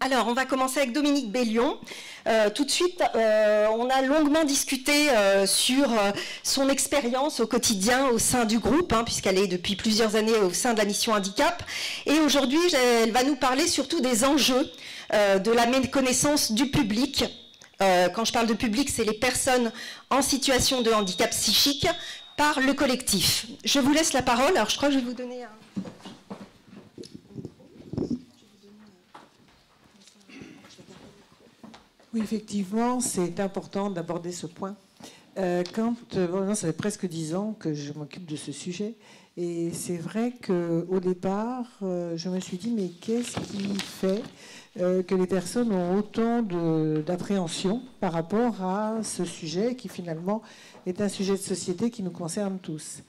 Alors, on va commencer avec Dominique Bellion. Tout de suite, on a longuement discuté sur son expérience au quotidien au sein du groupe, puisqu'elle est depuis plusieurs années au sein de la mission handicap. Et aujourd'hui, elle va nous parler surtout des enjeux de la méconnaissance du public. Quand je parle de public, c'est les personnes en situation de handicap psychique par le collectif. Je vous laisse la parole. Alors, je crois que je vais vous donner un... Oui, effectivement, c'est important d'aborder ce point. Ça fait presque 10 ans que je m'occupe de ce sujet. Et c'est vrai qu'au départ, je me suis dit, mais qu'est-ce qui fait que les personnes ont autant d'appréhension par rapport à ce sujet qui finalement est un sujet de société qui nous concerne tous.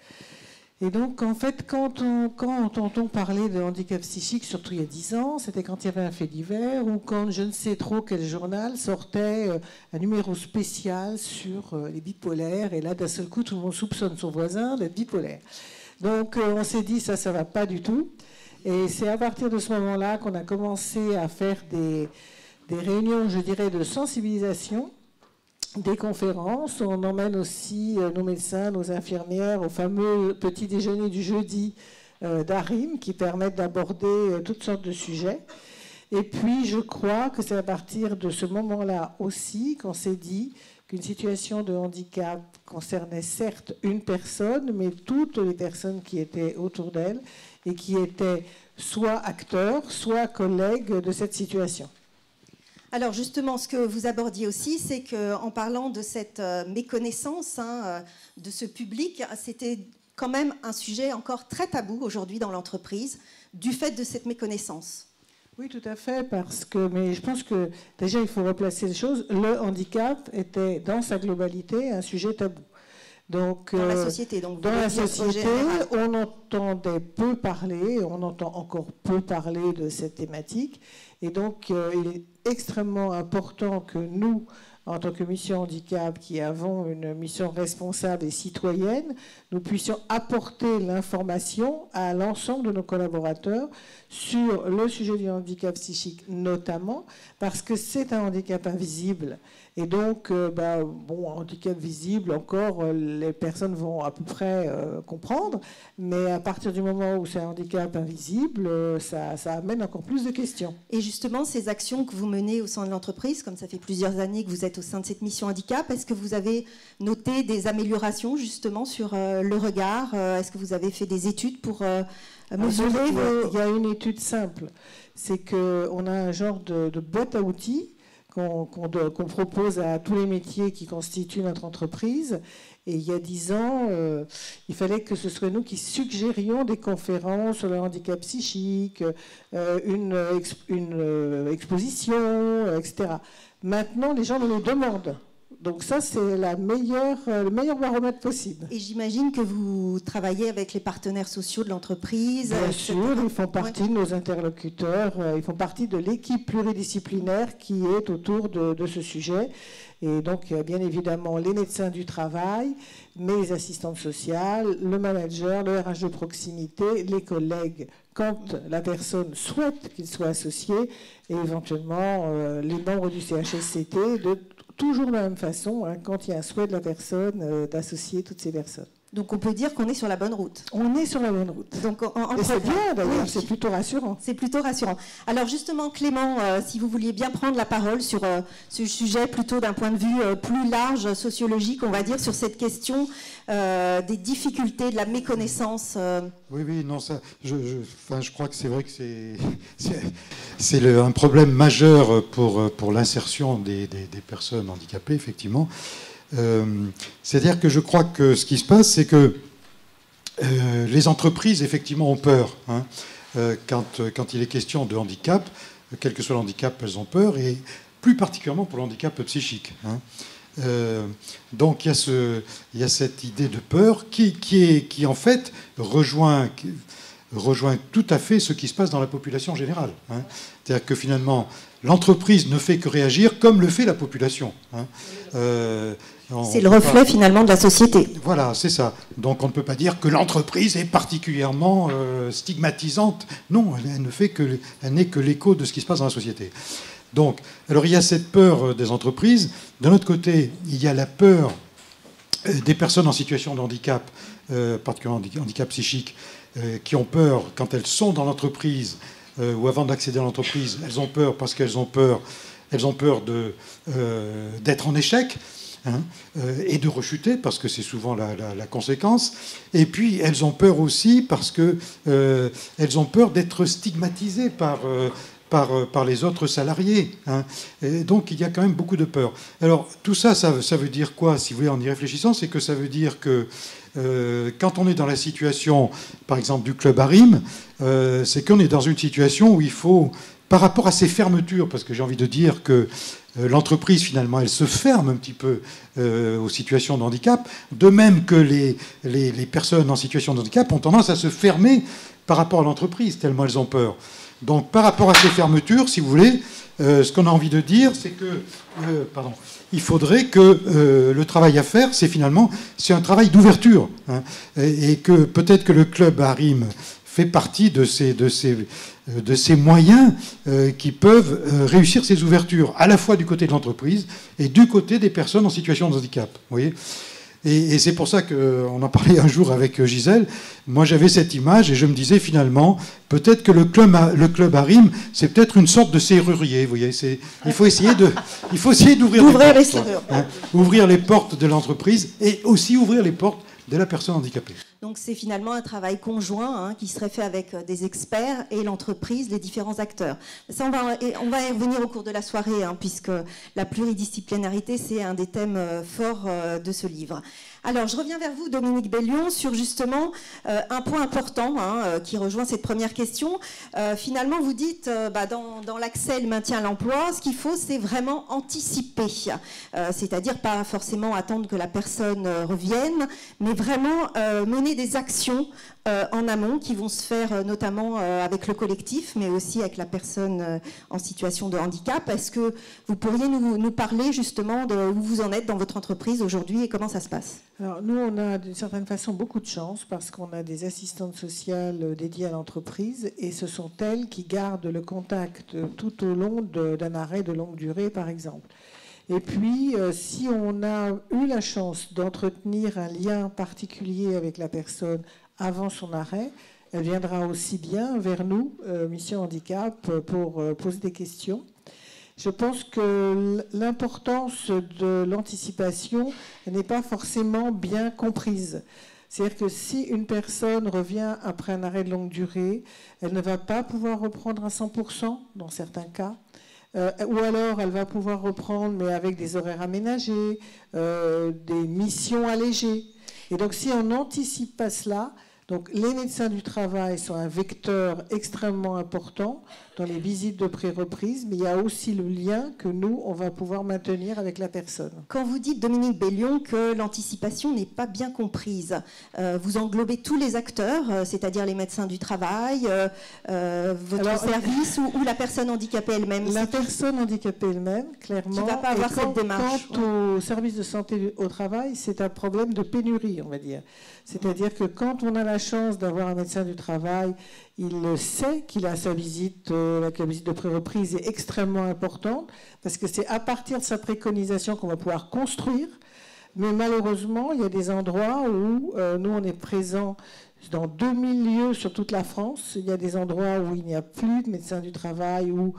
Et donc, en fait, quand on entend parler de handicap psychique, surtout il y a 10 ans, c'était quand il y avait un fait divers ou quand je ne sais trop quel journal sortait un numéro spécial sur les bipolaires. Et là, d'un seul coup, tout le monde soupçonne son voisin d'être bipolaire. Donc, on s'est dit, ça ne va pas du tout. Et c'est à partir de ce moment-là qu'on a commencé à faire des réunions, je dirais, de sensibilisation, des conférences. On emmène aussi nos médecins, nos infirmières au fameux petit déjeuner du jeudi d'ARIM qui permettent d'aborder toutes sortes de sujets. Et puis, je crois que c'est à partir de ce moment-là aussi qu'on s'est dit qu'une situation de handicap concernait certes une personne, mais toutes les personnes qui étaient autour d'elle et qui étaient soit acteurs, soit collègues de cette situation. Alors justement, ce que vous abordiez aussi, c'est qu'en parlant de cette méconnaissance de ce public, c'était quand même un sujet encore très tabou aujourd'hui dans l'entreprise, du fait de cette méconnaissance. Oui, tout à fait, mais je pense que déjà il faut replacer les choses. Le handicap était dans sa globalité un sujet tabou. Donc, dans la société, dans la société, on entendait peu parler, on entend encore peu parler de cette thématique. Et donc, il est extrêmement important que nous, en tant que mission handicap, qui avons une mission responsable et citoyenne, nous puissions apporter l'information à l'ensemble de nos collaborateurs sur le sujet du handicap psychique notamment, parce que c'est un handicap invisible. Et donc, handicap visible, encore, les personnes vont à peu près comprendre, mais à partir du moment où c'est un handicap invisible, ça amène encore plus de questions. Et justement, ces actions que vous menez au sein de l'entreprise, comme ça fait plusieurs années que vous êtes au sein de cette mission handicap, est-ce que vous avez noté des améliorations justement sur le regard? Est-ce que vous avez fait des études pour mesurer Il y a une étude simple, c'est qu'on a un genre de boîte à outils qu'on propose à tous les métiers qui constituent notre entreprise. Et il y a 10 ans, il fallait que ce soit nous qui suggérions des conférences sur le handicap psychique, une exposition, etc. Maintenant, les gens nous le demandent. Donc ça, c'est le meilleur baromètre possible. Et j'imagine que vous travaillez avec les partenaires sociaux de l'entreprise. Bien sûr, ils font partie de nos interlocuteurs, ils font partie de l'équipe pluridisciplinaire qui est autour de ce sujet. Et donc, il y a bien évidemment les médecins du travail, mais les assistantes sociales, le manager, le RH de proximité, les collègues, quand la personne souhaite qu'il soit associé, et éventuellement les membres du CHSCT, toujours de la même façon, quand il y a un souhait de la personne d'associer toutes ces personnes. Donc on peut dire qu'on est sur la bonne route. On est sur la bonne route. Donc, et c'est bien d'ailleurs, oui. C'est plutôt rassurant. C'est plutôt rassurant. Alors justement, Clément, si vous vouliez bien prendre la parole sur ce sujet plutôt d'un point de vue plus large, sociologique, on va dire, sur cette question des difficultés, de la méconnaissance. Oui, non, ça, je crois que c'est vrai que c'est un problème majeur pour l'insertion des personnes handicapées, effectivement. C'est-à-dire que je crois que ce qui se passe, c'est que les entreprises, effectivement, ont peur. Quand il est question de handicap, quel que soit le handicap, elles ont peur, et plus particulièrement pour le handicap psychique. Donc il y a cette idée de peur qui en fait rejoint rejoint tout à fait ce qui se passe dans la population générale. Hein. C'est-à-dire que finalement, l'entreprise ne fait que réagir comme le fait la population. Hein. C'est le reflet finalement de la société. Voilà, c'est ça. Donc on ne peut pas dire que l'entreprise est particulièrement stigmatisante. Non, elle n'est que l'écho de ce qui se passe dans la société. Donc, alors il y a cette peur des entreprises. D'un autre côté, il y a la peur des personnes en situation de handicap, particulièrement handicap psychique, qui ont peur quand elles sont dans l'entreprise ou avant d'accéder à l'entreprise. Elles ont peur parce qu'elles ont peur d'être en échec. Hein, et de rechuter, parce que c'est souvent la conséquence. Et puis, elles ont peur aussi parce qu'elles ont peur d'être stigmatisées par les autres salariés. Hein. Et donc, il y a quand même beaucoup de peur. Alors, tout ça, ça veut dire quoi, si vous voulez, en y réfléchissant? C'est que ça veut dire que quand on est dans la situation, par exemple, du club ARIM, c'est qu'on est dans une situation où il faut, par rapport à ces fermetures, parce que j'ai envie de dire que l'entreprise, finalement, elle se ferme un petit peu aux situations de handicap, de même que les personnes en situation de handicap ont tendance à se fermer par rapport à l'entreprise, tellement elles ont peur. Donc, par rapport à ces fermetures, si vous voulez, ce qu'on a envie de dire, c'est que il faudrait que le travail à faire, c'est un travail d'ouverture. Hein, et que peut-être que le club ARIM fait partie de ces moyens qui peuvent réussir ces ouvertures, à la fois du côté de l'entreprise et du côté des personnes en situation de handicap. Vous voyez ? Et c'est pour ça qu'on en parlait un jour avec Gisèle. Moi, j'avais cette image et je me disais finalement, peut-être que le club ARIM, c'est peut-être une sorte de serrurier. Vous voyez, il faut essayer d'ouvrir les serrures, hein, ouvrir les portes de l'entreprise et aussi ouvrir les portes de la personne handicapée. Donc c'est finalement un travail conjoint qui serait fait avec des experts et l'entreprise, les différents acteurs. Ça, on va y revenir au cours de la soirée, puisque la pluridisciplinarité, c'est un des thèmes forts de ce livre. Alors, je reviens vers vous, Dominique Bellion, sur justement un point important qui rejoint cette première question. Finalement, vous dites, dans l'accès et le maintien à l'emploi, ce qu'il faut, c'est vraiment anticiper. C'est-à-dire pas forcément attendre que la personne revienne, mais vraiment mener des actions en amont qui vont se faire notamment avec le collectif, mais aussi avec la personne en situation de handicap. Est-ce que vous pourriez nous parler justement de où vous en êtes dans votre entreprise aujourd'hui et comment ça se passe ? Alors, nous, on a d'une certaine façon beaucoup de chance parce qu'on a des assistantes sociales dédiées à l'entreprise et ce sont elles qui gardent le contact tout au long d'un arrêt de longue durée, par exemple. Et puis, si on a eu la chance d'entretenir un lien particulier avec la personne avant son arrêt, elle viendra aussi bien vers nous, Mission Handicap, pour poser des questions. Je pense que l'importance de l'anticipation n'est pas forcément bien comprise. C'est-à-dire que si une personne revient après un arrêt de longue durée, elle ne va pas pouvoir reprendre à 100% dans certains cas. Ou alors elle va pouvoir reprendre, mais avec des horaires aménagés, des missions allégées. Et donc si on n'anticipe pas cela, donc les médecins du travail sont un vecteur extrêmement important dans les visites de pré-reprise, mais il y a aussi le lien que nous, on va pouvoir maintenir avec la personne. Quand vous dites, Dominique Bellion, que l'anticipation n'est pas bien comprise, vous englobez tous les acteurs, c'est-à-dire les médecins du travail, votre service ou la personne handicapée elle-même? La personne handicapée elle-même, clairement. Qui ne va pas avoir cette démarche. Quant au service de santé au travail, c'est un problème de pénurie, on va dire. C'est-à-dire que quand on a la chance d'avoir un médecin du travail, il sait qu'il a sa visite, la visite de pré-reprise est extrêmement importante, parce que c'est à partir de sa préconisation qu'on va pouvoir construire. Mais malheureusement, il y a des endroits où nous, on est présents dans 2000 lieux sur toute la France. Il y a des endroits où il n'y a plus de médecin du travail, où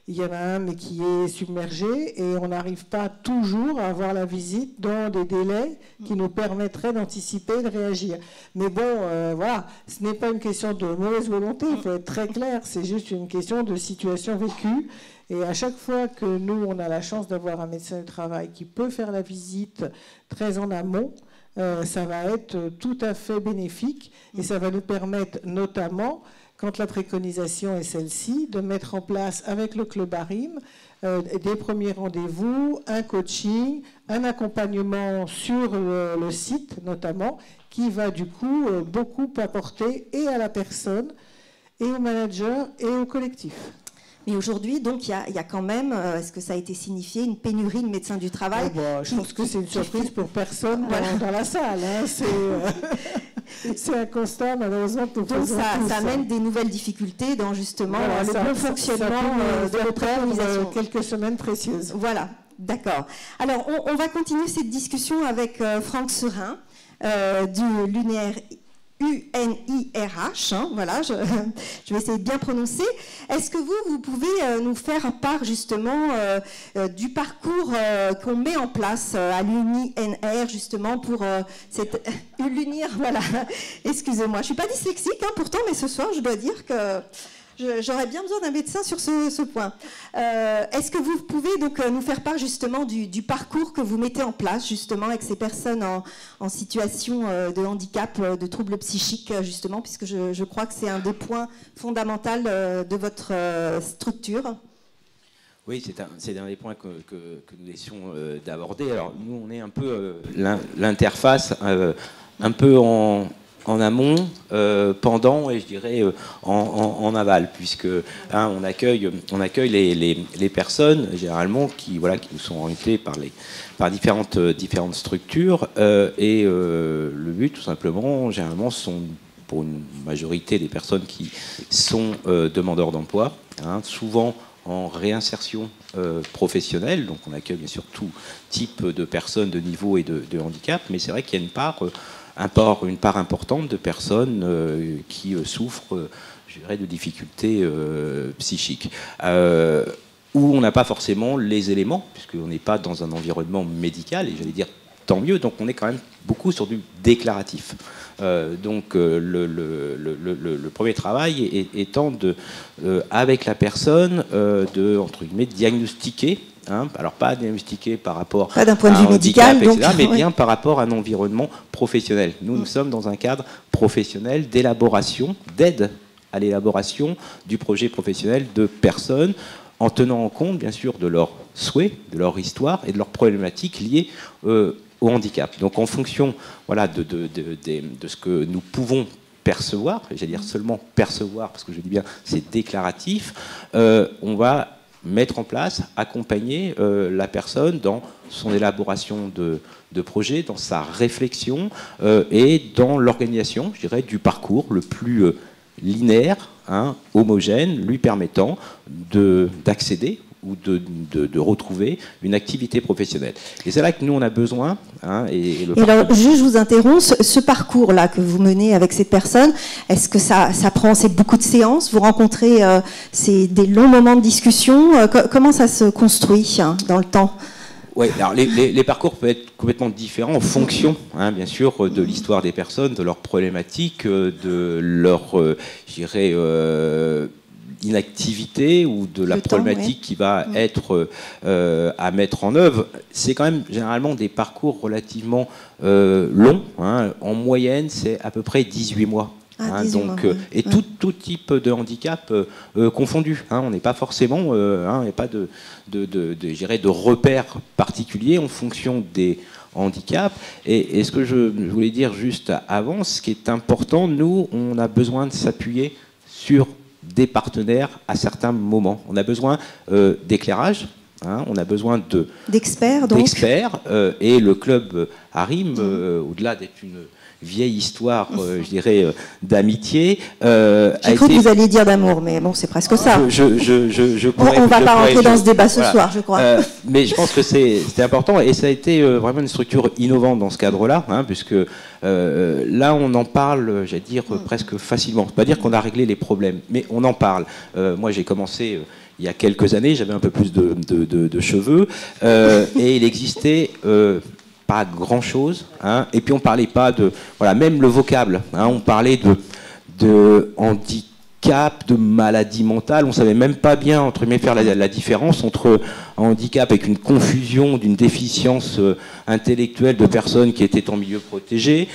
il y en a un, mais qui est submergé, et on n'arrive pas toujours à avoir la visite dans des délais qui nous permettraient d'anticiper et de réagir. Mais bon, voilà, ce n'est pas une question de mauvaise volonté, il faut être très clair, c'est juste une question de situation vécue. Et à chaque fois que nous, on a la chance d'avoir un médecin du travail qui peut faire la visite très en amont, ça va être tout à fait bénéfique, et ça va nous permettre notamment, quand la préconisation est celle-ci, de mettre en place avec le club ARIM des premiers rendez-vous, un coaching, un accompagnement sur le site notamment, qui va du coup beaucoup apporter et à la personne, et au manager, et au collectif. Mais aujourd'hui, donc, il y a quand même, est-ce que ça a été signifié, une pénurie de médecins du travail? Je pense que c'est une surprise pour personne dans la salle. Hein. C'est un constat, malheureusement, pour donc ça amène des nouvelles difficultés dans justement le bon fonctionnement de la préconisation. Quelques semaines précieuses. Voilà, d'accord. Alors, on va continuer cette discussion avec Franck Serin du UNIRH, hein, voilà, je vais essayer de bien prononcer. Est-ce que vous pouvez nous faire part justement du parcours qu'on met en place à l'UNIR justement pour l'UNIR, voilà, excusez-moi, je ne suis pas dyslexique hein, pourtant, mais ce soir je dois dire que j'aurais bien besoin d'un médecin sur ce point. Est-ce que vous pouvez donc nous faire part justement du parcours que vous mettez en place justement avec ces personnes en situation de handicap, de troubles psychiques justement, puisque je crois que c'est un des points fondamentaux de votre structure. Oui, c'est un des points que nous essayons d'aborder. Alors nous, on est un peu l'interface, un peu en amont, pendant et je dirais en aval, puisque hein, on accueille les personnes généralement qui nous sont orientées par différentes structures et le but tout simplement généralement sont pour une majorité des personnes qui sont demandeurs d'emploi, hein, souvent en réinsertion professionnelle, donc on accueille bien sûr tout type de personnes de niveau et de handicap, mais c'est vrai qu'il y a une part importante de personnes qui souffrent, je dirais, de difficultés psychiques, où on n'a pas forcément les éléments, puisqu'on n'est pas dans un environnement médical, et j'allais dire tant mieux, donc on est quand même beaucoup sur du déclaratif. Donc le premier travail étant avec la personne entre guillemets diagnostiquer. Hein, alors pas diagnostiqué par rapport pas d'un point de vue médical, etc., donc, mais bien par rapport à un environnement professionnel. Nous sommes dans un cadre professionnel d'élaboration, d'aide à l'élaboration du projet professionnel de personnes, en tenant en compte bien sûr de leurs souhaits, de leur histoire et de leurs problématiques liées au handicap. Donc en fonction de ce que nous pouvons percevoir, j'allais dire seulement percevoir, parce que je dis bien c'est déclaratif, on va mettre en place, accompagner la personne dans son élaboration de projet, dans sa réflexion et dans l'organisation, je dirais, du parcours le plus linéaire, hein, homogène, lui permettant d'accéder ou de retrouver une activité professionnelle. Et c'est là que nous, on a besoin. Hein, et alors, je vous interromps, ce parcours-là que vous menez avec ces personnes, est-ce que ça prend beaucoup de séances? Vous rencontrez des longs moments de discussion? Comment ça se construit hein, dans le temps? Oui, alors les parcours peuvent être complètement différents en fonction, hein, bien sûr, de l'histoire des personnes, de leurs problématiques, de leur, je dirais, inactivité ou de la problématique qui va être à mettre en œuvre. C'est quand même généralement des parcours relativement longs. Hein. En moyenne, c'est à peu près 18 mois. Hein, donc, et tout type de handicap confondu. Hein, on n'est pas forcément, il n'y a pas de repères particuliers en fonction des handicaps. Et ce que je voulais dire juste avant, ce qui est important, nous, on a besoin de s'appuyer sur des partenaires à certains moments. On a besoin d'éclairage. Hein, on a besoin d'experts, et le club ARIM, au-delà d'être une vieille histoire, je dirais, d'amitié. J'ai cru que vous alliez dire d'amour, mais bon, c'est presque ça. On ne va pas rentrer dans ce débat ce soir, je crois. Mais je pense que c'était important, et ça a été vraiment une structure innovante dans ce cadre-là, hein, puisque là, on en parle, j'allais dire, presque facilement. Pas dire qu'on a réglé les problèmes, mais on en parle. Moi, j'ai commencé il y a quelques années, j'avais un peu plus de cheveux, et il existait pas grand-chose, hein, et puis on parlait pas de... Voilà, même le vocable, hein, on parlait de handicap, de maladie mentale, on savait même pas bien, entre guillemets, faire la différence entre handicap avec une confusion d'une déficience intellectuelle de personnes qui étaient en milieu protégé,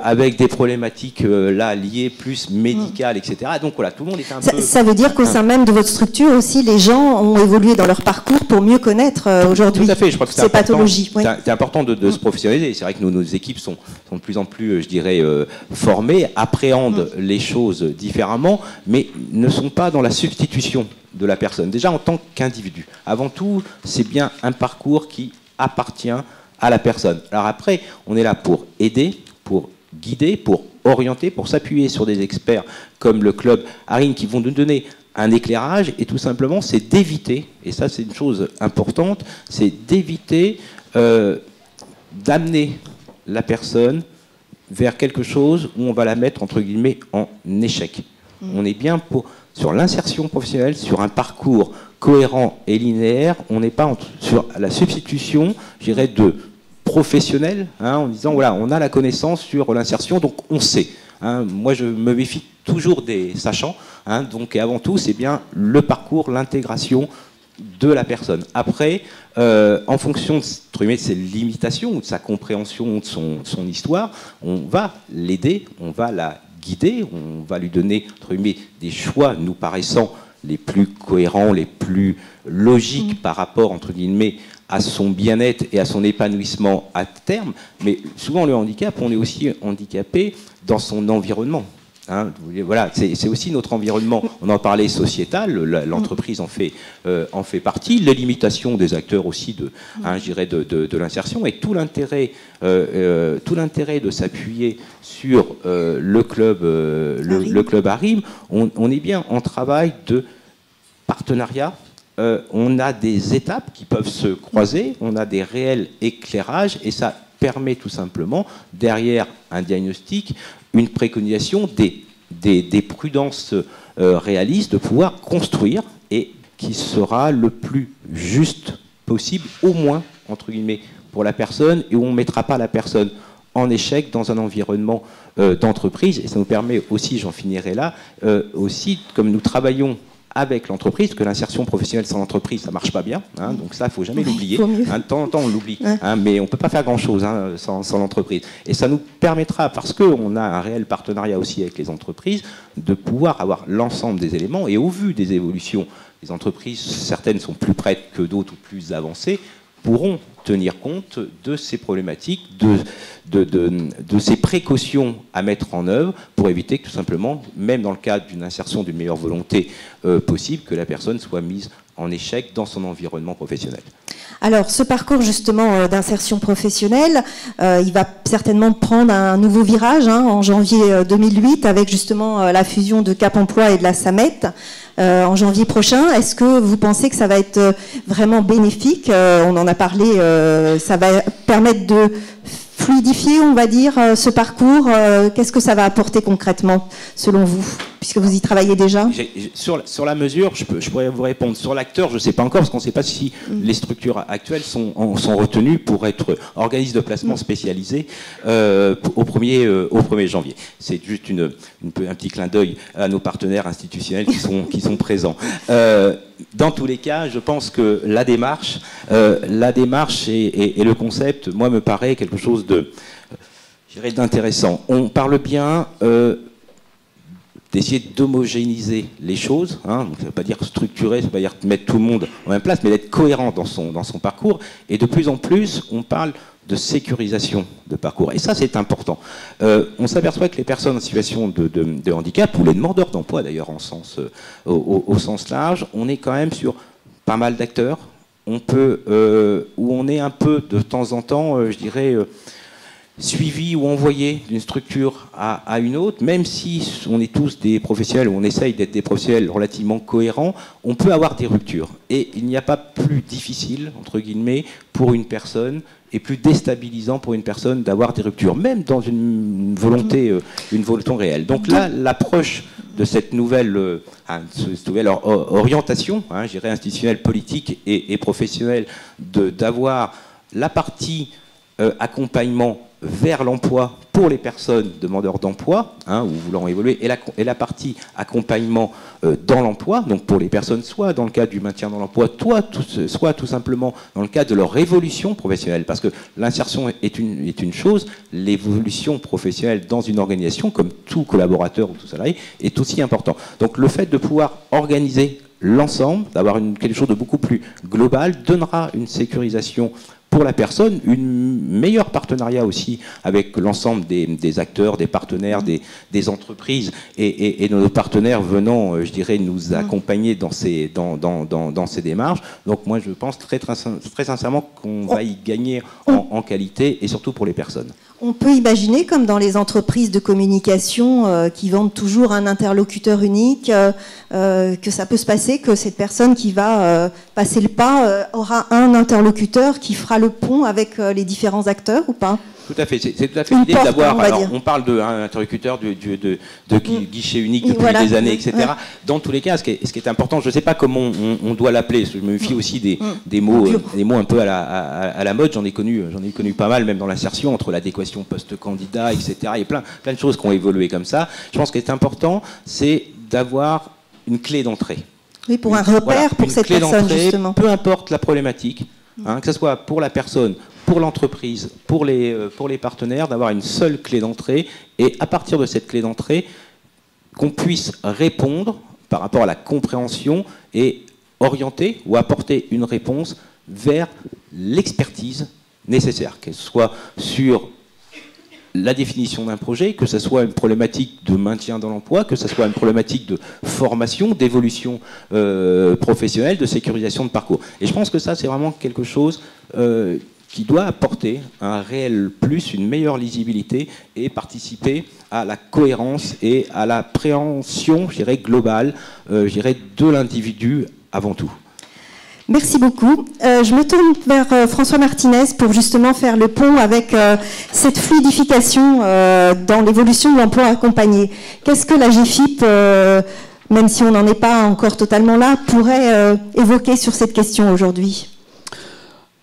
avec des problématiques là liées plus médicales, etc. Donc voilà, tout le monde est un peu... Ça veut dire qu'au sein même de votre structure aussi, les gens ont évolué dans leur parcours pour mieux connaître aujourd'hui tout à fait, je crois que ces pathologies. Oui. C'est important de se professionnaliser. C'est vrai que nos équipes sont de plus en plus, je dirais, formées, appréhendent les choses différemment, mais ne sont pas dans la substitution de la personne. Déjà en tant qu'individu. Avant tout, c'est bien un parcours qui appartient à la personne. Alors après, on est là pour aider, pour guider, pour orienter, pour s'appuyer sur des experts comme le club ARIM qui vont nous donner un éclairage, et tout simplement, c'est d'éviter, et ça c'est une chose importante, c'est d'éviter d'amener la personne vers quelque chose où on va la mettre, entre guillemets, en échec. On est bien sur l'insertion professionnelle, sur un parcours cohérent et linéaire. On n'est pas sur la substitution, je dirais, de professionnels, en disant, voilà, on a la connaissance sur l'insertion, donc on sait. Moi, je me méfie toujours des sachants. Donc, et avant tout, c'est bien le parcours, l'intégration de la personne. Après, en fonction de ses limitations ou de sa compréhension de son histoire, on va l'aider, on va la guider, on va lui donner entre guillemets, des choix nous paraissant les plus cohérents, les plus logiques par rapport entre guillemets, à son bien-être et à son épanouissement à terme. Mais souvent, le handicap, on est aussi handicapé dans son environnement. Voilà, c'est aussi notre environnement. On en parlait sociétal, l'entreprise en fait partie, les limitations des acteurs aussi je dirais de l'insertion, et tout l'intérêt de s'appuyer sur le club ARIM. On est bien en travail de partenariat. On a des étapes qui peuvent se croiser, on a des réels éclairages, et ça permet tout simplement, derrière un diagnostic, une préconisation des prudences réalistes de pouvoir construire, et qui sera le plus juste possible, au moins, entre guillemets, pour la personne, et où on ne mettra pas la personne en échec dans un environnement d'entreprise. Et ça nous permet aussi, j'en finirai là, aussi, comme nous travaillons avec l'entreprise, parce que l'insertion professionnelle sans l'entreprise, ça ne marche pas bien. Donc ça, il ne faut jamais l'oublier. De temps en temps, on l'oublie. Mais on ne peut pas faire grand-chose sans l'entreprise. Et ça nous permettra, parce qu'on a un réel partenariat aussi avec les entreprises, de pouvoir avoir l'ensemble des éléments. Et au vu des évolutions, les entreprises, certaines sont plus prêtes que d'autres ou plus avancées, pourront tenir compte de ces problématiques, de ces précautions à mettre en œuvre pour éviter que tout simplement, même dans le cadre d'une insertion d'une meilleure volonté possible, que la personne soit mise en échec dans son environnement professionnel. Alors, ce parcours justement d'insertion professionnelle, il va certainement prendre un nouveau virage en janvier 2008 avec justement la fusion de Cap Emploi et de la SAMET. En janvier prochain, est-ce que vous pensez que ça va être vraiment bénéfique? On en a parlé, ça va permettre de fluidifier, on va dire, ce parcours. Qu'est-ce que ça va apporter concrètement, selon vous, puisque vous y travaillez déjà? Sur la mesure, je pourrais vous répondre. Sur l'acteur, je ne sais pas encore, parce qu'on ne sait pas si les structures actuelles sont retenues pour être organismes de placement spécialisés au 1er janvier. C'est juste un petit clin d'œil à nos partenaires institutionnels qui sont présents. Dans tous les cas, je pense que la démarche et le concept, moi, me paraît quelque chose d'intéressant. On parle bien d'essayer d'homogénéiser les choses. Donc ça ne veut pas dire structurer, ça ne veut pas dire mettre tout le monde en même place, mais d'être cohérent dans son parcours. Et de plus en plus, on parle de sécurisation de parcours. Et ça, c'est important. On s'aperçoit que les personnes en situation de handicap, ou les demandeurs d'emploi d'ailleurs au sens large, on est quand même sur pas mal d'acteurs. Où on est un peu de temps en temps, je dirais, suivi ou envoyé d'une structure à une autre, même si on est tous des professionnels, ou on essaye d'être des professionnels relativement cohérents, on peut avoir des ruptures. Et il n'y a pas plus difficile, entre guillemets, pour une personne, et plus déstabilisant pour une personne d'avoir des ruptures, même dans une volonté réelle. Donc là, l'approche de cette nouvelle orientation, je dirais institutionnelle, politique et professionnelle, d'avoir la partie accompagnement vers l'emploi pour les personnes demandeurs d'emploi, hein, ou voulant évoluer, et la partie accompagnement dans l'emploi, donc pour les personnes soit dans le cadre du maintien dans l'emploi, soit tout simplement dans le cadre de leur évolution professionnelle, parce que l'insertion est une chose, l'évolution professionnelle dans une organisation, comme tout collaborateur ou tout salarié, est aussi important. Donc le fait de pouvoir organiser l'ensemble, d'avoir quelque chose de beaucoup plus global, donnera une sécurisation pour la personne, une meilleure partenariat aussi avec l'ensemble des acteurs, des partenaires, des entreprises et nos partenaires venant, je dirais, nous accompagner dans ces démarches. Donc moi, je pense très sincèrement qu'on va y gagner en qualité et surtout pour les personnes. On peut imaginer, comme dans les entreprises de communication qui vendent toujours un interlocuteur unique, que ça peut se passer, que cette personne qui va passer le pas aura un interlocuteur qui fera le pont avec les différents acteurs ou pas ? Tout à fait, c'est tout à fait l'idée d'avoir. Alors, on parle d'un interlocuteur de guichet unique depuis des années, etc. Ouais. Dans tous les cas, ce qui est important, je ne sais pas comment on doit l'appeler. Je me méfie aussi des mots un peu à la mode. J'en ai connu pas mal, même dans l'insertion, entre l'adéquation post-candidat, etc. Il y a plein de choses qui ont évolué comme ça. Je pense qu'il est important, c'est d'avoir une clé d'entrée. Oui, pour un repère pour cette personne, justement. Peu importe la problématique, que ce soit pour la personne, pour l'entreprise, pour les partenaires, d'avoir une seule clé d'entrée et à partir de cette clé d'entrée, qu'on puisse répondre par rapport à la compréhension et orienter ou apporter une réponse vers l'expertise nécessaire, qu'elle soit sur la définition d'un projet, que ce soit une problématique de maintien dans l'emploi, que ce soit une problématique de formation, d'évolution professionnelle, de sécurisation de parcours. Et je pense que ça, c'est vraiment quelque chose qui doit apporter un réel plus, une meilleure lisibilité et participer à la cohérence et à la préhension, je dirais, globale, de l'individu avant tout. Merci beaucoup. Je me tourne vers François Martinez pour justement faire le pont avec cette fluidification dans l'évolution de l'emploi accompagné. Qu'est-ce que la GFIP, même si on n'en est pas encore totalement là, pourrait évoquer sur cette question aujourd'hui ?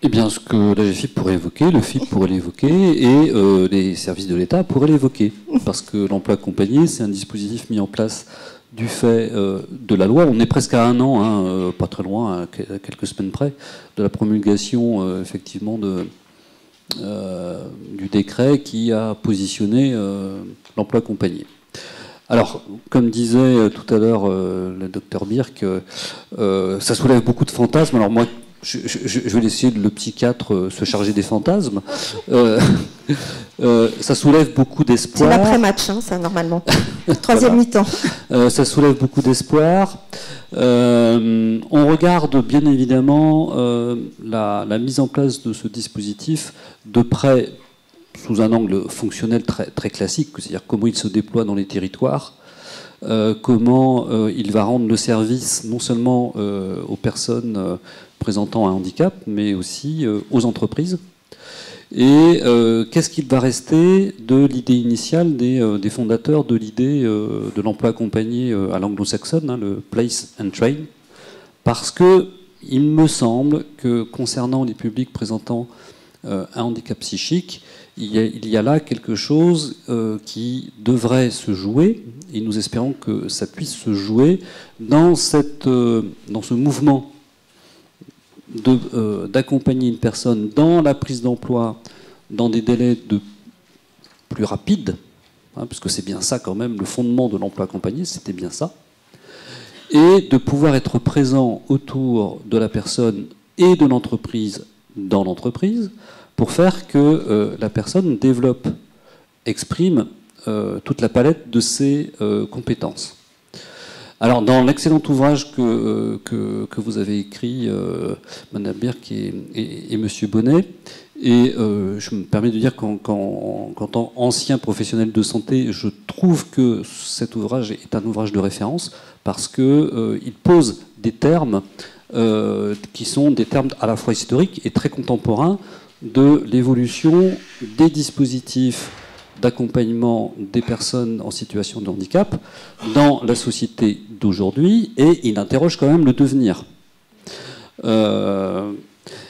Eh bien, ce que la GFIP pourrait évoquer, le FIP pourrait l'évoquer et les services de l'État pourraient l'évoquer. Parce que l'emploi accompagné, c'est un dispositif mis en place du fait de la loi. On est presque à 1 an, pas très loin, à quelques semaines près, de la promulgation, effectivement, du décret qui a positionné l'emploi accompagné. Alors, comme disait tout à l'heure le docteur Birk, ça soulève beaucoup de fantasmes. Alors moi, je vais laisser le psychiatre se charger des fantasmes. Ça soulève beaucoup d'espoir. C'est l'après-match, ça, normalement. Troisième mi-temps. Ça soulève beaucoup d'espoir. On regarde bien évidemment la mise en place de ce dispositif de près, sous un angle fonctionnel très, très classique, c'est-à-dire comment il se déploie dans les territoires, comment il va rendre le service non seulement aux personnes présentant un handicap, mais aussi aux entreprises. Et qu'est-ce qu'il va rester de l'idée initiale des fondateurs de l'idée de l'emploi accompagné à l'anglo-saxonne, le place and train, parce que il me semble que concernant les publics présentant un handicap psychique, il y a là quelque chose qui devrait se jouer, et nous espérons que ça puisse se jouer dans ce mouvement d'accompagner une personne dans la prise d'emploi dans des délais plus rapides, parce que c'est bien ça quand même, le fondement de l'emploi accompagné, c'était bien ça, et de pouvoir être présent autour de la personne et de l'entreprise dans l'entreprise pour faire que la personne développe, exprime toute la palette de ses compétences. Alors, dans l'excellent ouvrage que vous avez écrit, Mme Birk et M. Bonnet, et je me permets de dire qu'en tant ancien professionnel de santé, je trouve que cet ouvrage est un ouvrage de référence parce qu'il pose des termes qui sont des termes à la fois historiques et très contemporains de l'évolution des dispositifs d'accompagnement des personnes en situation de handicap dans la société d'aujourd'hui, et il interroge quand même le devenir.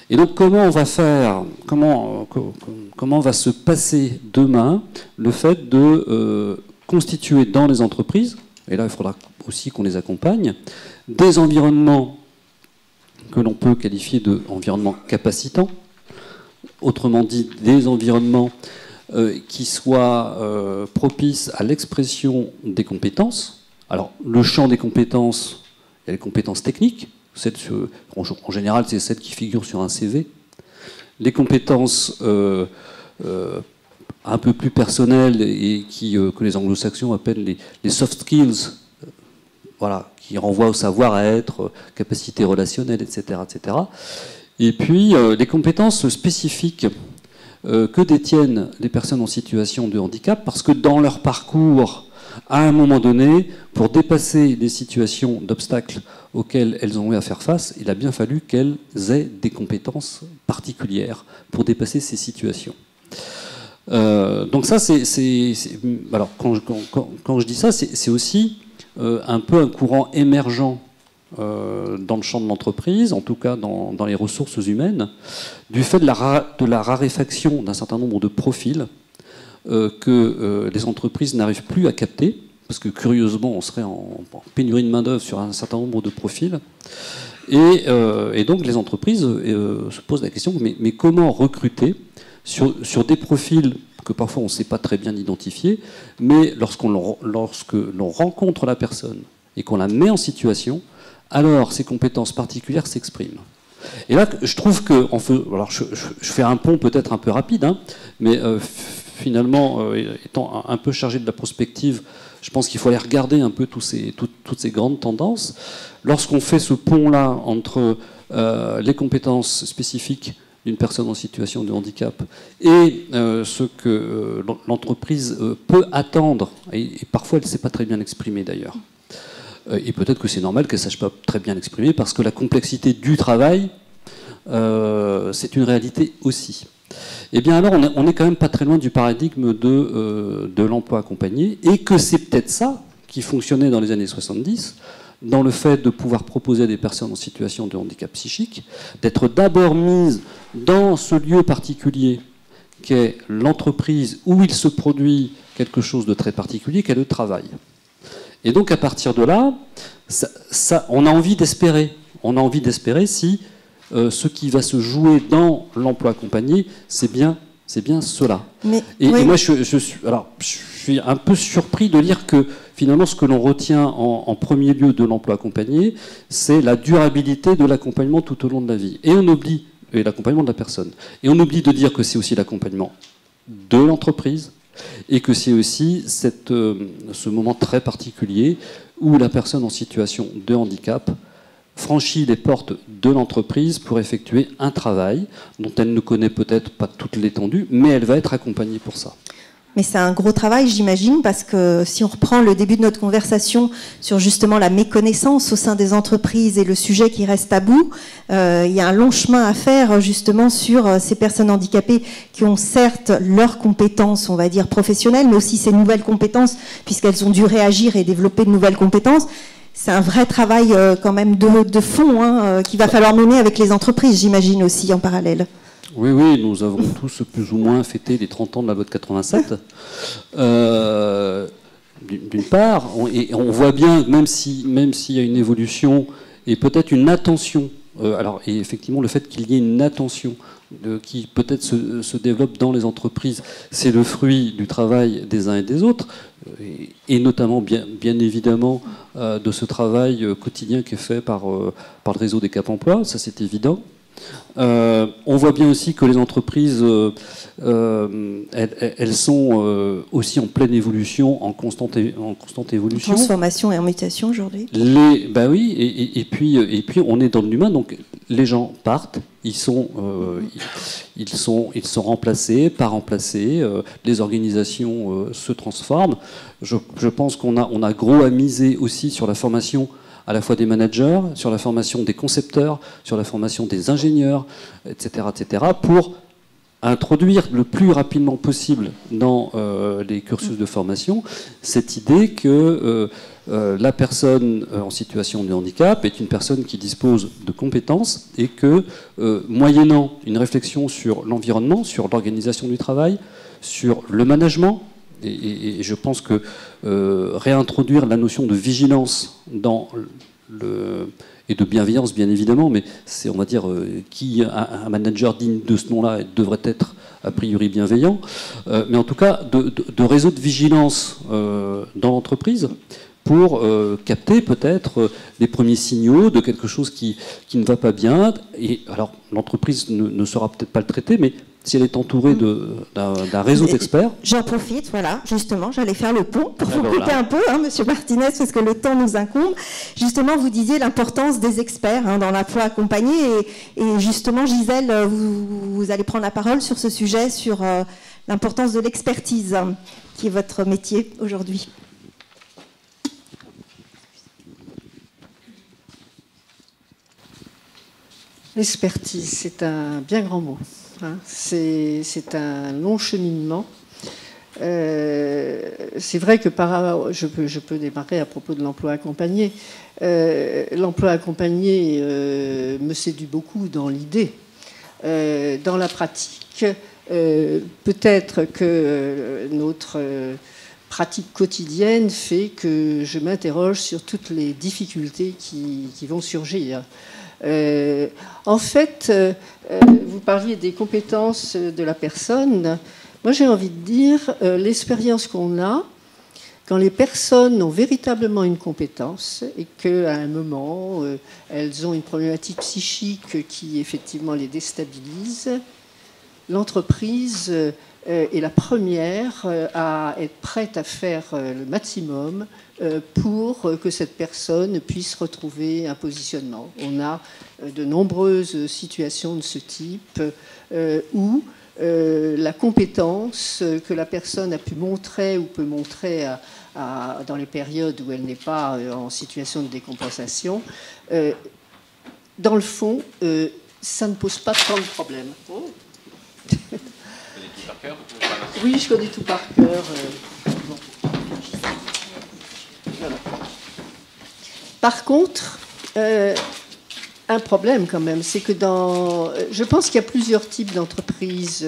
Et donc comment on va faire, comment va se passer demain le fait de constituer dans les entreprises, et là il faudra aussi qu'on les accompagne, des environnements que l'on peut qualifier d'environnements capacitants, autrement dit des environnements qui soient propices à l'expression des compétences. Alors le champ des compétences, il y a les compétences techniques, en général c'est celles qui figurent sur un CV, les compétences un peu plus personnelles et que les anglo-saxons appellent les soft skills, voilà, qui renvoient au savoir-être, capacité relationnelle, etc., etc. Et puis les compétences spécifiques que détiennent les personnes en situation de handicap, parce que dans leur parcours, à un moment donné, pour dépasser des situations d'obstacles auxquelles elles ont eu à faire face, il a bien fallu qu'elles aient des compétences particulières pour dépasser ces situations. Donc ça, alors quand je dis ça, c'est aussi un peu un courant émergent dans le champ de l'entreprise, en tout cas dans les ressources humaines, du fait de la raréfaction d'un certain nombre de profils que les entreprises n'arrivent plus à capter, parce que curieusement, on serait en pénurie de main-d'œuvre sur un certain nombre de profils. Et donc les entreprises se posent la question, mais comment recruter sur des profils que parfois on ne sait pas très bien identifier, mais lorsque l'on rencontre la personne et qu'on la met en situation, alors ces compétences particulières s'expriment. Et là, je trouve que, alors je fais un pont peut-être un peu rapide, hein, mais finalement, étant un peu chargé de la prospective, je pense qu'il faut aller regarder un peu toutes ces grandes tendances. Lorsqu'on fait ce pont-là entre les compétences spécifiques d'une personne en situation de handicap et ce que l'entreprise peut attendre, et parfois elle ne sait pas très bien l'exprimer d'ailleurs. Et peut-être que c'est normal qu'elle ne sache pas très bien l'exprimer, parce que la complexité du travail, c'est une réalité aussi. Eh bien alors, on n'est quand même pas très loin du paradigme de l'emploi accompagné, et que c'est peut-être ça qui fonctionnait dans les années 70, dans le fait de pouvoir proposer à des personnes en situation de handicap psychique, d'être d'abord mises dans ce lieu particulier qu'est l'entreprise où il se produit quelque chose de très particulier, qu'est le travail. Et donc à partir de là, on a envie d'espérer. On a envie d'espérer si ce qui va se jouer dans l'emploi accompagné, c'est bien cela. Oui. Et moi, je suis un peu surpris de lire que finalement, ce que l'on retient en premier lieu de l'emploi accompagné, c'est la durabilité de l'accompagnement tout au long de la vie. Et on oublie, et l'accompagnement de la personne. Et on oublie de dire que c'est aussi l'accompagnement de l'entreprise, et que c'est aussi ce moment très particulier où la personne en situation de handicap franchit les portes de l'entreprise pour effectuer un travail dont elle ne connaît peut-être pas toute l'étendue, mais elle va être accompagnée pour ça. Mais c'est un gros travail, j'imagine, parce que si on reprend le début de notre conversation sur justement la méconnaissance au sein des entreprises et le sujet qui reste tabou, il y a un long chemin à faire justement sur ces personnes handicapées qui ont certes leurs compétences, on va dire, professionnelles, mais aussi ces nouvelles compétences, puisqu'elles ont dû réagir et développer de nouvelles compétences. C'est un vrai travail quand même de fond qu'il va falloir mener avec les entreprises, j'imagine aussi en parallèle. Oui, nous avons tous plus ou moins fêté les 30 ans de la loi de 87. D'une part, et on voit bien, même s'il y a une évolution et peut-être une attention, et effectivement le fait qu'il y ait une attention qui peut-être se développe dans les entreprises, c'est le fruit du travail des uns et des autres, et notamment bien évidemment de ce travail quotidien qui est fait par le réseau des Cap Emploi, ça c'est évident. On voit bien aussi que les entreprises, elles sont aussi en pleine évolution, en constante évolution. En transformation et en mutation aujourd'hui. Bah oui, et puis on est dans l'humain, donc les gens partent, ils sont remplacés, pas remplacés, les organisations se transforment. Je pense qu'on a gros à miser aussi sur la formation à la fois des managers, sur la formation des concepteurs, sur la formation des ingénieurs, etc., pour introduire le plus rapidement possible dans les cursus de formation cette idée que la personne en situation de handicap est une personne qui dispose de compétences et que, moyennant une réflexion sur l'environnement, sur l'organisation du travail, sur le management, et je pense que réintroduire la notion de vigilance dans et de bienveillance, bien évidemment, mais c'est, on va dire, un manager digne de ce nom-là devrait être a priori bienveillant, mais en tout cas de réseau de vigilance dans l'entreprise pour capter peut-être les premiers signaux de quelque chose qui ne va pas bien. Et alors, l'entreprise ne saura peut-être pas le traiter, mais si elle est entourée d'un réseau d'experts... J'en profite, voilà, justement, j'allais faire le pont pour vous couper un peu, hein, Monsieur Martinez, parce que le temps nous incombe. Justement, vous disiez l'importance des experts hein, dans l'emploi accompagné, et justement, Gisèle, vous allez prendre la parole sur ce sujet, sur l'importance de l'expertise, qui est votre métier aujourd'hui. L'expertise, c'est un bien grand mot. Hein. C'est un long cheminement. C'est vrai que je peux démarrer à propos de l'emploi accompagné. L'emploi accompagné me séduit beaucoup dans l'idée. Dans la pratique, peut-être que notre pratique quotidienne fait que je m'interroge sur toutes les difficultés qui vont surgir. En fait, vous parliez des compétences de la personne. Moi, j'ai envie de dire, l'expérience qu'on a, quand les personnes ont véritablement une compétence et qu'à un moment, elles ont une problématique psychique qui, effectivement, les déstabilise, l'entreprise est la première à être prête à faire le maximum pour que cette personne puisse retrouver un positionnement. On a de nombreuses situations de ce type où la compétence que la personne a pu montrer ou peut montrer dans les périodes où elle n'est pas en situation de décompensation, dans le fond, ça ne pose pas tant de problèmes. Oh. Oui, je connais tout par cœur. Voilà. Par contre, un problème quand même, c'est que je pense qu'il y a plusieurs types d'entreprises.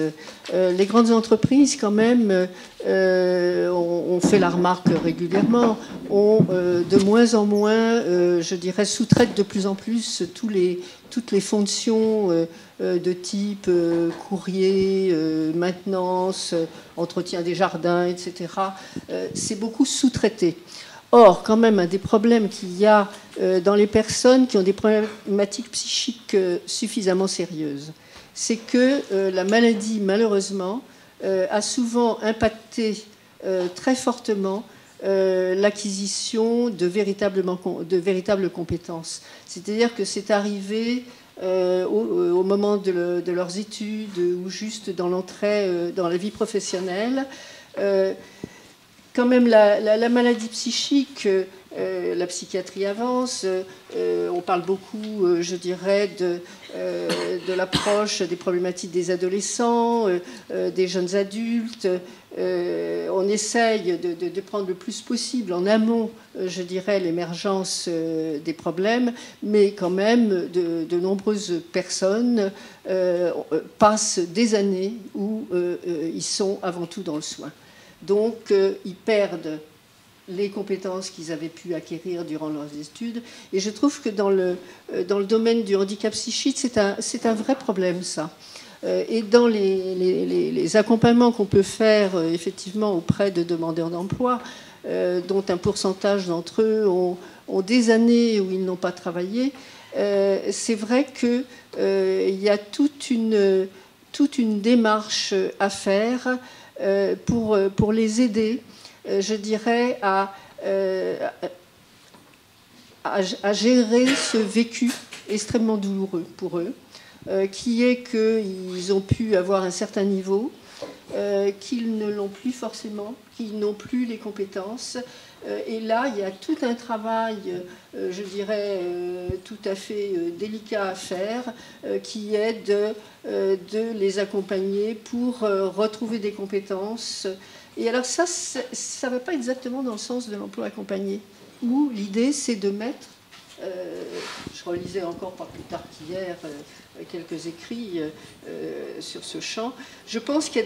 Les grandes entreprises, quand même, on fait la remarque régulièrement, ont de moins en moins, je dirais, sous-traitent de plus en plus toutes les fonctions de type courrier, maintenance, entretien des jardins, etc. C'est beaucoup sous-traité. Or, quand même, un des problèmes qu'il y a dans les personnes qui ont des problématiques psychiques suffisamment sérieuses, c'est que la maladie, malheureusement, a souvent impacté très fortement l'acquisition de véritables compétences. C'est-à-dire que c'est arrivé au moment de leurs études ou juste dans l'entrée dans la vie professionnelle. Quand même, la maladie psychique, la psychiatrie avance. On parle beaucoup, je dirais, de l'approche des problématiques des adolescents, des jeunes adultes. On essaye de prendre le plus possible en amont, je dirais, l'émergence des problèmes, mais quand même, de nombreuses personnes passent des années où ils sont avant tout dans le soin. Donc, ils perdent les compétences qu'ils avaient pu acquérir durant leurs études. Et je trouve que dans le domaine du handicap psychique, c'est un vrai problème, ça. Et dans les accompagnements qu'on peut faire, effectivement, auprès de demandeurs d'emploi, dont un pourcentage d'entre eux ont des années où ils n'ont pas travaillé, c'est vrai qu'il y a toute une démarche à faire pour les aider, je dirais, à gérer ce vécu extrêmement douloureux pour eux, qui est qu'ils ont pu avoir un certain niveau, qu'ils ne l'ont plus forcément, qu'ils n'ont plus les compétences, Et là, il y a tout un travail, je dirais, tout à fait délicat à faire, qui est de les accompagner pour retrouver des compétences. Et alors ça ne va pas exactement dans le sens de l'emploi accompagné, où l'idée, c'est de mettre, je relisais encore pas plus tard qu'hier, quelques écrits sur ce champ. Je pense qu'il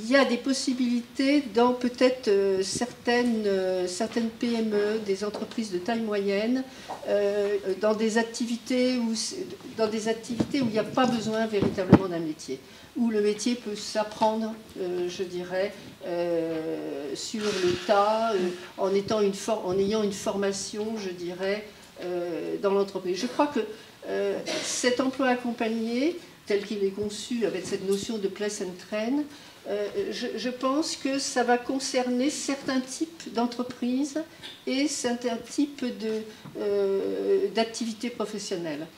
y a des possibilités dans peut-être certaines PME, des entreprises de taille moyenne, dans des activités où il n'y a pas besoin véritablement d'un métier, où le métier peut s'apprendre, je dirais, sur le tas, en ayant une formation, je dirais, dans l'entreprise. Je crois que cet emploi accompagné, tel qu'il est conçu avec cette notion de place and train, je pense que ça va concerner certains types d'entreprises et certains types d'activités professionnelles.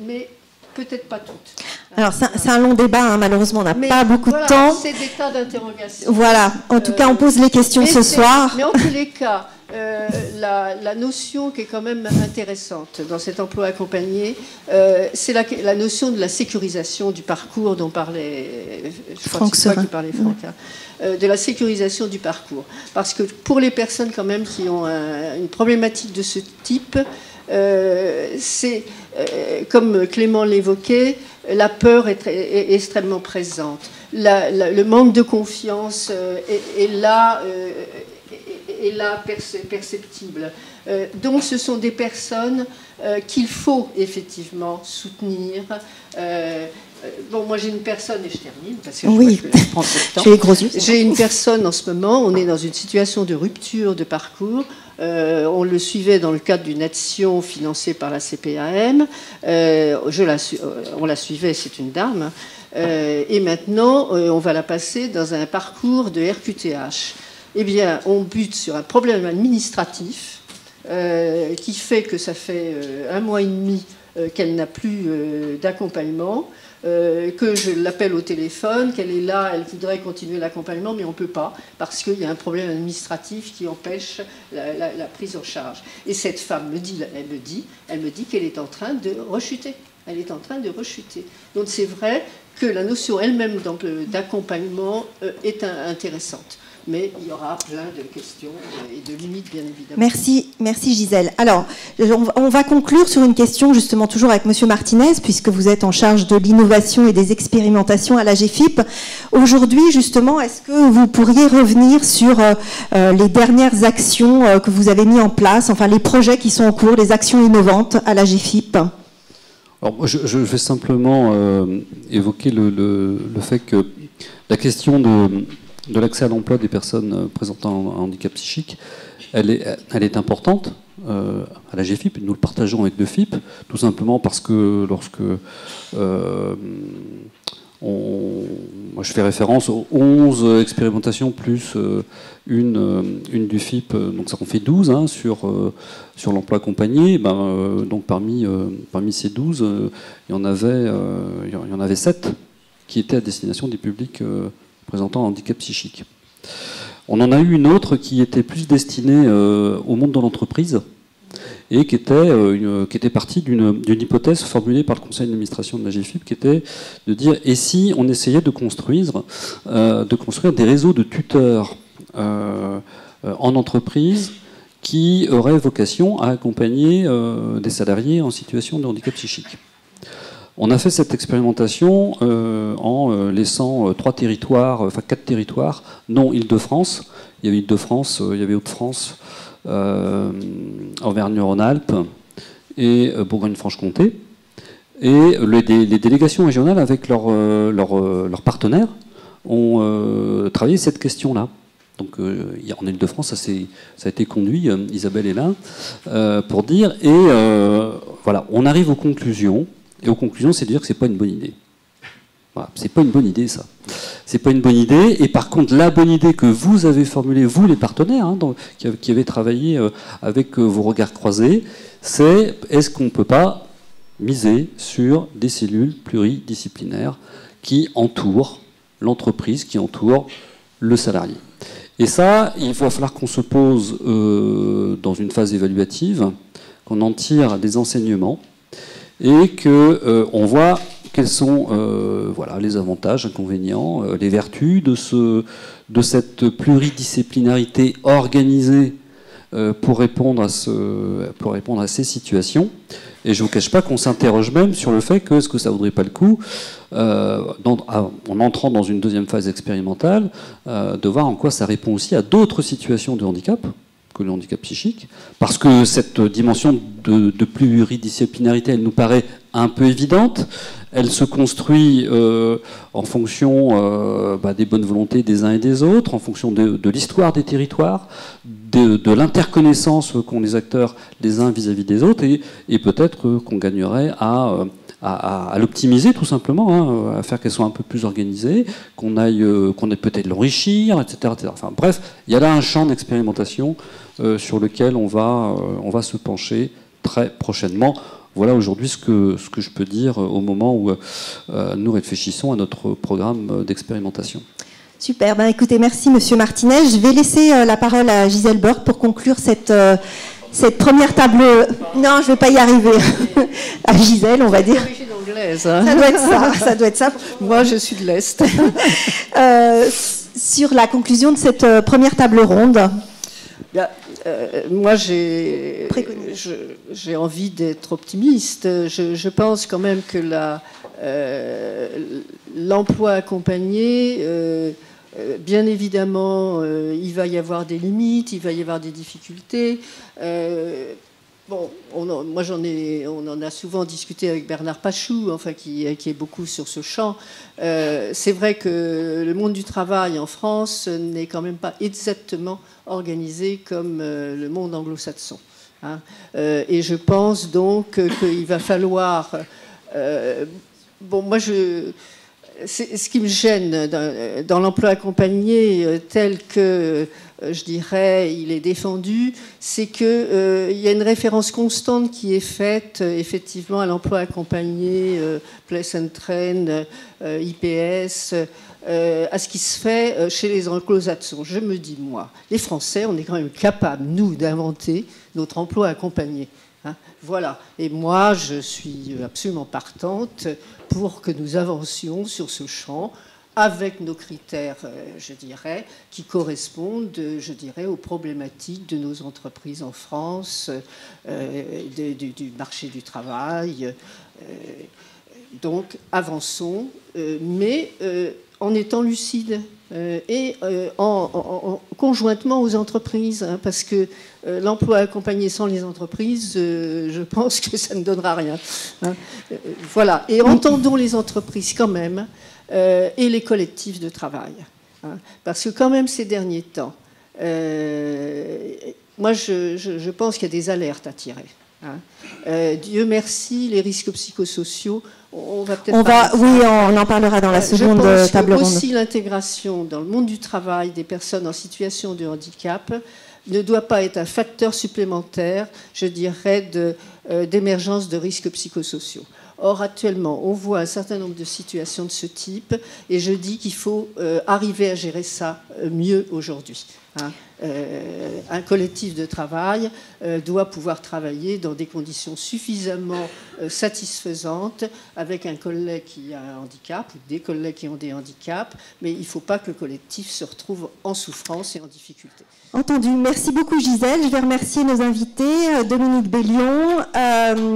Mais peut-être pas toutes. Alors, c'est un long débat, hein, malheureusement, on n'a pas beaucoup de temps. C'est des tas d'interrogations. Voilà, en tout cas, on pose les questions ce soir. Mais en tous les cas, la notion qui est quand même intéressante dans cet emploi accompagné, c'est la notion de la sécurisation du parcours dont parlait Franck. De la sécurisation du parcours. Parce que pour les personnes quand même qui ont une problématique de ce type, c'est, comme Clément l'évoquait, la peur est extrêmement présente. Le manque de confiance est là perceptible. Donc ce sont des personnes qu'il faut effectivement soutenir. Bon, moi j'ai une personne, et je termine, parce que oui, je prends trop de temps. J'ai les gros yeux. J'ai une personne en ce moment, on est dans une situation de rupture de parcours. On le suivait dans le cadre d'une action financée par la CPAM. On la suivait, c'est une dame. Et maintenant, on va la passer dans un parcours de RQTH. Eh bien, on bute sur un problème administratif qui fait que ça fait 1 mois et demi qu'elle n'a plus d'accompagnement, que je l'appelle au téléphone, qu'elle est là, elle voudrait continuer l'accompagnement, mais on ne peut pas, parce qu'il y a un problème administratif qui empêche la prise en charge. Et cette femme me dit qu'elle est en train de rechuter. Elle est en train de rechuter. Donc c'est vrai que la notion elle-même d'accompagnement est intéressante. Mais il y aura plein de questions et de limites, bien évidemment. Merci Gisèle. Alors, on va conclure sur une question, justement, toujours avec Monsieur Martinez, puisque vous êtes en charge de l'innovation et des expérimentations à la GFIP. Aujourd'hui, justement, est-ce que vous pourriez revenir sur les dernières actions que vous avez mises en place, enfin les projets qui sont en cours, les actions innovantes à la GFIP ? Alors, je vais simplement évoquer le fait que la question de l'accès à l'emploi des personnes présentant un handicap psychique, elle est importante à la GFIP. Nous le partageons avec le FIP, tout simplement parce que lorsque moi je fais référence aux 11 expérimentations plus une du FIP, donc ça en fait 12 hein, sur l'emploi accompagné. Donc parmi ces 12, il y en avait 7 qui étaient à destination des publics présentant un handicap psychique. On en a eu une autre qui était plus destinée au monde de l'entreprise et qui était partie d'une hypothèse formulée par le conseil d'administration de la GFIP, qui était de dire et si on essayait de construire des réseaux de tuteurs en entreprise qui auraient vocation à accompagner des salariés en situation de handicap psychique. On a fait cette expérimentation en laissant 4 territoires, non Île-de-France. Il y avait Île-de-France, il y avait Hauts-de-France, Auvergne-Rhône-Alpes et Bourgogne-Franche-Comté. Et les délégations régionales, avec leurs partenaires, ont travaillé cette question-là. Donc en Île-de-France, ça a été conduit, Isabelle est là, pour dire. Et voilà, on arrive aux conclusions. Et aux conclusions, c'est de dire que c'est pas une bonne idée. Voilà, c'est pas une bonne idée, ça. C'est pas une bonne idée. Et par contre, la bonne idée que vous avez formulée, vous les partenaires, hein, qui avez travaillé avec vos regards croisés, c'est est-ce qu'on ne peut pas miser sur des cellules pluridisciplinaires qui entourent l'entreprise, qui entourent le salarié. Et ça, il va falloir qu'on se pose dans une phase évaluative, qu'on en tire des enseignements et qu'on voit quels sont voilà, les avantages, inconvénients, les vertus de cette pluridisciplinarité organisée pour répondre à ces situations. Et je ne vous cache pas qu'on s'interroge même sur le fait que est-ce que ça ne vaudrait pas le coup, en entrant dans une deuxième phase expérimentale, de voir en quoi ça répond aussi à d'autres situations de handicap que le handicap psychique, parce que cette dimension de pluridisciplinarité, elle nous paraît un peu évidente. Elle se construit en fonction des bonnes volontés des uns et des autres, en fonction de l'histoire des territoires, de l'interconnaissance qu'ont les acteurs les uns vis-à-vis des autres, et peut-être qu'on gagnerait à l'optimiser tout simplement, hein, à faire qu'elle soit un peu plus organisée, qu'on ait peut-être l'enrichir, etc., etc. Enfin bref, il y a là un champ d'expérimentation sur lequel on va se pencher très prochainement. Voilà aujourd'hui ce que je peux dire au moment où nous réfléchissons à notre programme d'expérimentation. Super, ben écoutez, merci Monsieur Martinez. Je vais laisser la parole à Gisèle Borg pour conclure cette première table. Non, je ne vais pas y arriver. À Gisèle, on va dire. Ça doit être ça, ça doit être ça. Moi, je suis de l'Est. Sur la conclusion de cette première table ronde. Moi, j'ai envie d'être optimiste. Je pense quand même que l'emploi accompagné, bien évidemment, il va y avoir des limites, il va y avoir des difficultés. Bon, on en a souvent discuté avec Bernard Pachou, enfin, qui est beaucoup sur ce champ. C'est vrai que le monde du travail en France n'est quand même pas exactement organisé comme le monde anglo-saxon. Hein. Et je pense donc qu'il va falloir... bon, moi, ce qui me gêne dans l'emploi accompagné tel que, je dirais, il est défendu, c'est qu'il y a une référence constante qui est faite effectivement à l'emploi accompagné, Place and Train, IPS, à ce qui se fait chez les anglo-saxons. Je me dis, moi, les Français, on est quand même capables, nous, d'inventer notre emploi accompagné. Hein, voilà. Et moi, je suis absolument partante pour que nous avancions sur ce champ avec nos critères, je dirais, qui correspondent, je dirais, aux problématiques de nos entreprises en France, du marché du travail. Donc, avançons, mais en étant lucides et conjointement aux entreprises, hein, parce que l'emploi accompagné sans les entreprises, je pense que ça ne donnera rien. Hein. Voilà. Et entendons les entreprises quand même et les collectifs de travail. Hein, parce que quand même ces derniers temps, moi je pense qu'il y a des alertes à tirer. Hein. Dieu merci, les risques psychosociaux, on va peut-être... Oui, on en parlera dans la seconde table ronde. Aussi l'intégration dans le monde du travail des personnes en situation de handicap ne doit pas être un facteur supplémentaire, je dirais, d'émergence de risques psychosociaux. Or, actuellement, on voit un certain nombre de situations de ce type, et je dis qu'il faut arriver à gérer ça mieux aujourd'hui. Hein. Un collectif de travail doit pouvoir travailler dans des conditions suffisamment satisfaisantes avec un collègue qui a un handicap ou des collègues qui ont des handicaps, mais il ne faut pas que le collectif se retrouve en souffrance et en difficulté. Entendu. Merci beaucoup Gisèle. Je vais remercier nos invités, Dominique Bellion,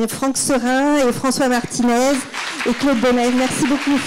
Franck Serin et François Martinez et Claude Bonnet. Merci beaucoup.